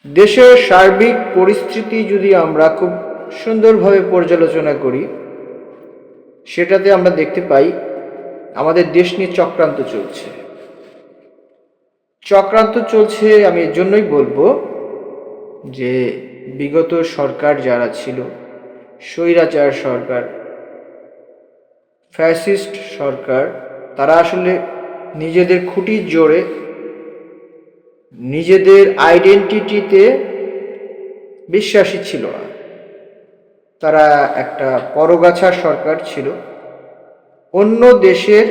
দেশের সার্বিক পরিস্থিতি যদি আমরা খুব সুন্দরভাবে পর্যালোচনা করি, সেটাতে আমরা দেখতে পাই আমাদের দেশ নিয়ে চক্রান্ত চলছে। চক্রান্ত চলছে আমি এর জন্যই বলবো যে বিগত সরকার যারা ছিল, স্বৈরাচার সরকার, ফ্যাসিস্ট সরকার, তারা আসলে নিজেদের খুঁটির জোরে, নিজেদের আইডেন্টিটিতে বিশ্বাসী ছিল না। তারা একটা পরগাছা সরকার ছিল। অন্য দেশের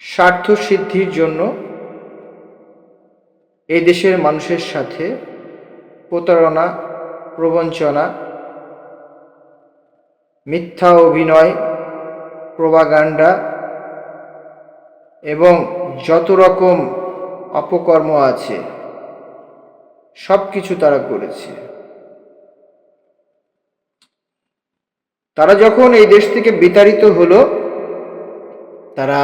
স্বার্থ সিদ্ধির জন্য এই দেশের মানুষের সাথে প্রতারণা, প্রবঞ্চনা, মিথ্যা অভিনয়, প্রোপাগান্ডা এবং যত রকম অপকর্ম আছে সব কিছু তারা করেছে। তারা যখন এই দেশ থেকে বিতাড়িত হলো, তারা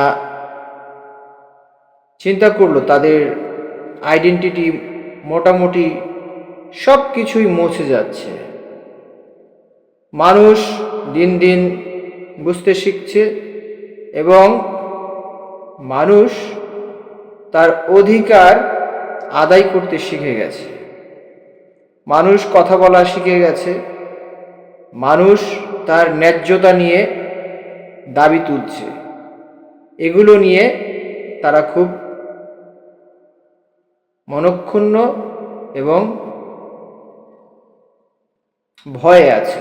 চিন্তা করলো তাদের আইডেন্টিটি মোটামুটি সব কিছুই মুছে যাচ্ছে। মানুষ দিন দিন বুঝতে শিখছে এবং মানুষ তার অধিকার আদায় করতে শিখে গেছে। মানুষ কথা বলা শিখে গেছে। মানুষ তার ন্যায্যতা নিয়ে দাবি তুলছে। এগুলো নিয়ে তারা খুব মনক্ষুণ্ণ এবং ভয়ে আছে।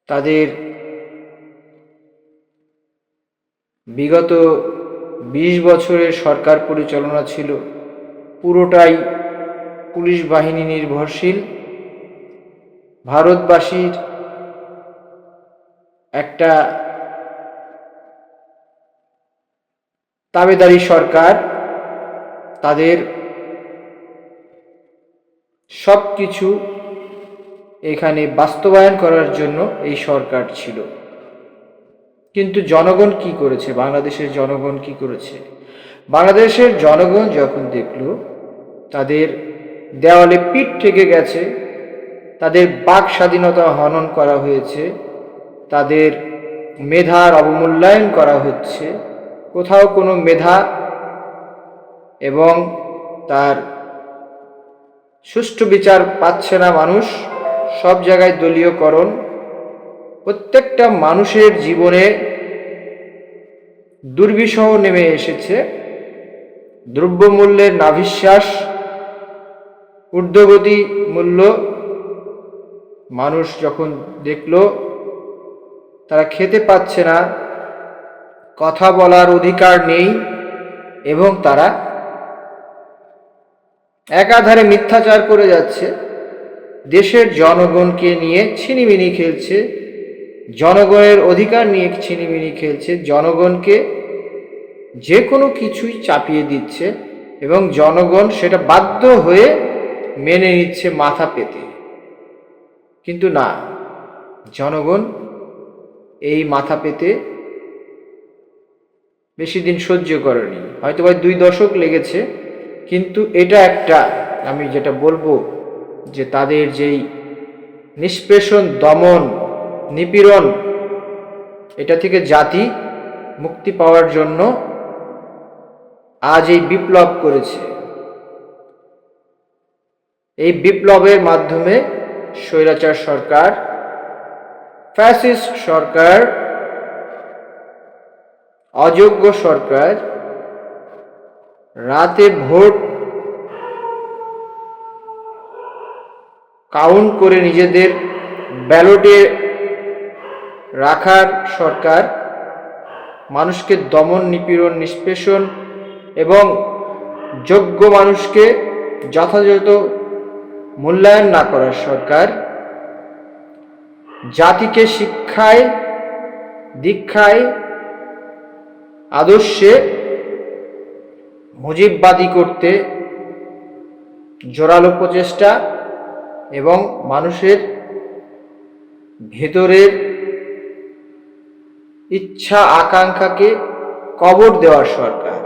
তাদের বিগত 20 বছরের সরকার পরিচালনা ছিল পুরোটাই পুলিশ বাহিনী নির্ভরশীল। ভারতবাসীর একটা তাবেদারি সরকার, তাদের সব কিছু এখানে বাস্তবায়ন করার জন্য এই সরকার ছিল। কিন্তু জনগণ কি করেছে? বাংলাদেশের জনগণ কি করেছে? বাংলাদেশের জনগণ যখন দেখল তাদের দেওয়ালে পিঠ থেকে গেছে, তাদের বাক স্বাধীনতা হনন করা হয়েছে, তাদের মেধার অবমূল্যায়ন করা হচ্ছে, কোথাও কোনো মেধা এবং তার সুষ্ঠু বিচার পাচ্ছে না মানুষ, সব জায়গায় দলীয়করণ, প্রত্যেকটা মানুষের জীবনে দুর্বিষহ নেমে এসেছে, দ্রব্যমূল্যের নাভিশ্বাস, ঊর্ধ্বগতি মূল্য। মানুষ যখন দেখল তারা খেতে পাচ্ছে না, কথা বলার অধিকার নেই এবং তারা একাধারে মিথ্যাচার করে যাচ্ছে, দেশের জনগণকে নিয়ে ছিনিমিনি খেলছে, জনগণের অধিকার নিয়ে ছিনিমিনি খেলছে, জনগণকে যে কোনো কিছুই চাপিয়ে দিচ্ছে এবং জনগণ সেটা বাধ্য হয়ে মেনে নিচ্ছে মাথা পেতে। কিন্তু না, জনগণ এই মাথা পেতে বেশি দিন সহ্য করেনি, হয়তো 2 দশক লেগেছে। কিন্তু এটা একটা, আমি যেটা বলবো যে তাদের যেই নিষ্পেষণ, দমন, নিপীড়ন, এটা থেকে জাতি মুক্তি পাওয়ার জন্য আজ এই বিপ্লব করেছে। এই বিপ্লবের মাধ্যমে স্বৈরাচার সরকার, ফ্যাসিস্ট সরকার, অযোগ্য সরকার রাতে ভোট কাউন্ট করে নিজেদের ব্যালটে রাখার সরকার, মানুষকে দমন, নিপীড়ন, নিষ্পেষণ এবং যোগ্য মানুষকে যথাযথ মূল্যায়ন না করার সরকার, জাতিকে শিক্ষায়, দীক্ষায়, আদর্শে মুজিববাদী করতে জোরালো প্রচেষ্টা এবং মানুষের ভেতরের ইচ্ছা আকাঙ্ক্ষাকে কবর দেওয়ার সরকার।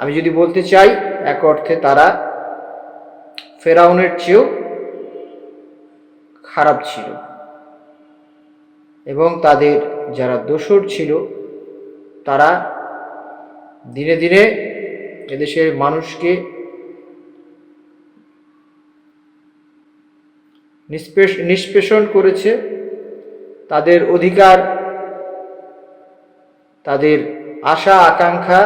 আমি যদি বলতে চাই, এক অর্থে তারা ফেরাউনের চেয়েও খারাপ ছিল, এবং তাদের যারা দোসর ছিল তারা দিনে দিনে এদেশের মানুষকে নিষ্পেষণ করেছে, তাদের অধিকার, তাদের আশা আকাঙ্ক্ষা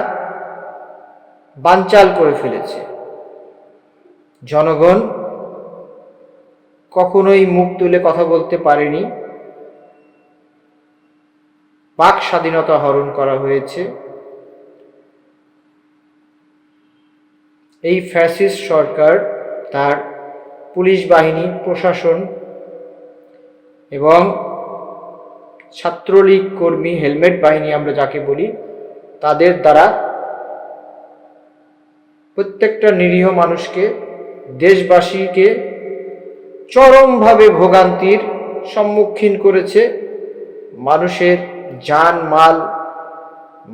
বানচাল করে ফেলেছে। জনগণ কখনোই মুখ তুলে কথা বলতে পারেনি, বাক স্বাধীনতা হরণ করা হয়েছে। এই ফ্যাসিস্ট সরকার তার পুলিশ বাহিনী, প্রশাসন এবং ছাত্রলীগ কর্মী, হেলমেট বাহিনী আমরা যাকে বলি, তাদের দ্বারা প্রত্যেকটা নিরীহ মানুষকে, দেশবাসীকে চরমভাবে ভোগান্তির সম্মুখীন করেছে। মানুষের জান মাল,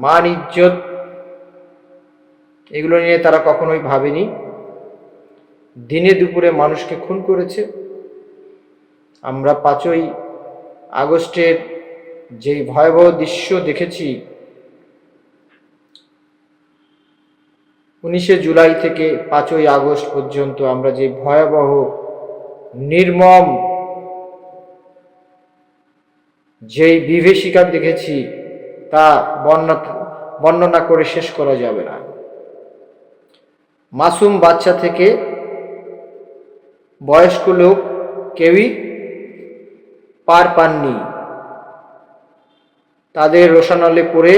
মান ইজ্জত এগুলো নিয়ে তারা কখনোই ভাবেনি। দিনে দুপুরে মানুষকে খুন করেছে। আমরা 5ই আগস্টের যে ভয়াবহ দৃশ্য দেখেছি, 19শে জুলাই থেকে 5ই আগস্ট পর্যন্ত আমরা যে ভয়াবহ নির্মম যেই বিভীষিকা দেখেছি তা বর্ণনা করে শেষ করা যাবে না। মাসুম বাচ্চা থেকে বয়স্ক লোক কেউই পার পাননি। তাদের রোষানলে পড়ে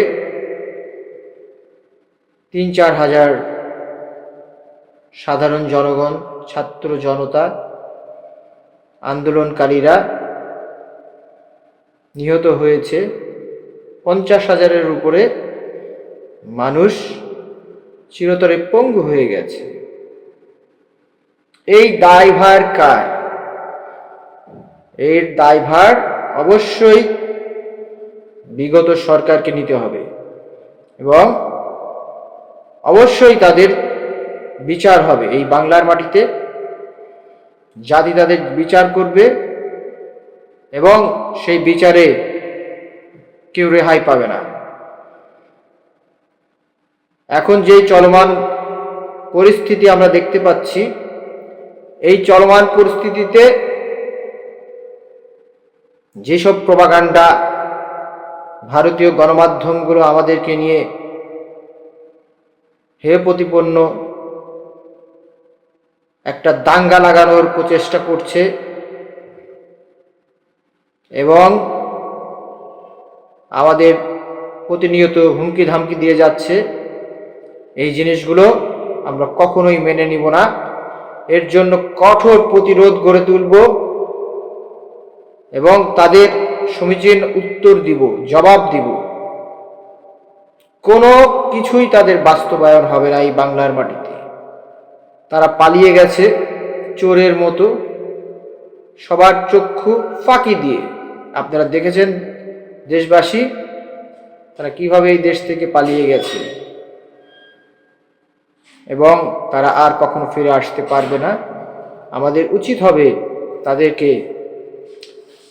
3-4 হাজার সাধারণ জনগণ, ছাত্র জনতা, আন্দোলনকারীরা নিহত হয়েছে। 50,000-এর উপরে মানুষ চিরতরে পঙ্গু হয়ে গেছে। এই দায়ভার কার? এর দায়ভার অবশ্যই বিগত সরকারকে নিতে হবে, এবং অবশ্যই তাদের বিচার হবে। এই বাংলার মাটিতে জাতি তাদের বিচার করবে, এবং সেই বিচারে কেউ রেহাই পাবে না। এখন যে চলমান পরিস্থিতি আমরা দেখতে পাচ্ছি, এই চলমান পরিস্থিতিতে যেসব প্রপাগান্ডা ভারতীয় গণমাধ্যমগুলো আমাদেরকে নিয়ে হেয় প্রতিপন্ন একটা দাঙ্গা লাগানোর প্রচেষ্টা করছে, এবং আমাদের প্রতিনিয়ত হুমকি ধামকি দিয়ে যাচ্ছে, এই জিনিসগুলো আমরা কখনোই মেনে নিব না। এর জন্য কঠোর প্রতিরোধ গড়ে তুলব, এবং তাদের সমীচীন উত্তর দিব, জবাব দিব। কোনো কিছুই তাদের বাস্তবায়ন হবে না এই বাংলার মাটিতে। তারা পালিয়ে গেছে চোরের মতো, সবার চক্ষু ফাঁকি দিয়ে। আপনারা দেখেছেন দেশবাসী, তারা কিভাবে এই দেশ থেকে পালিয়ে গেছে, এবং তারা আর কখনো ফিরে আসতে পারবে না। আমাদের উচিত হবে তাদেরকে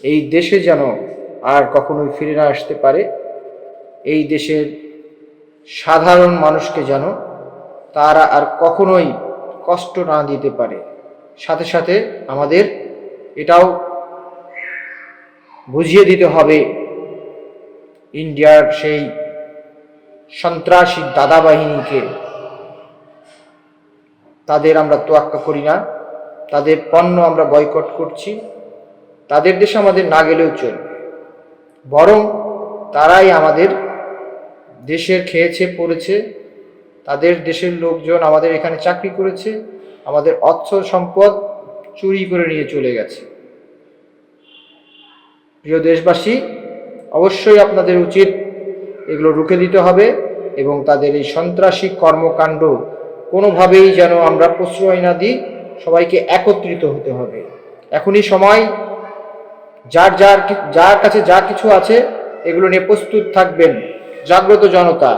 এই দেশে যেন আর কখনোই ফিরে না আসতে পারে। এই দেশের সাধারণ মানুষকে যেন তারা আর কখনোই কষ্ট না দিতে পারে। সাথে সাথে আমাদের এটাও বুঝিয়ে দিতে হবে, ইন্ডিয়ার সেই সন্ত্রাসী দাদা বাহিনীকে, তাদের আমরা তোয়াক্কা করি না, তাদের পণ্য আমরা বয়কট করছি। তাদের দেশে আমাদের না গেলেও চলবে, বরং তারাই আমাদের দেশের খেয়েছে পড়েছে। তাদের দেশের লোকজন আমাদের এখানে চাকরি করেছে, আমাদের অর্থ সম্পদ চুরি করে নিয়ে চলে গেছে। প্রিয় দেশবাসী, অবশ্যই আপনাদের উচিত এগুলো রুখে দিতে হবে, এবং তাদের এই সন্ত্রাসী কর্মকাণ্ড কোনোভাবেই যেন আমরা প্রশ্রয় না দিই। সবাইকে একত্রিত হতে হবে। এখনই সময়, যার কাছে যা কিছু আছে এগুলো নিয়ে প্রস্তুত থাকবেন। জাগ্রত জনতা।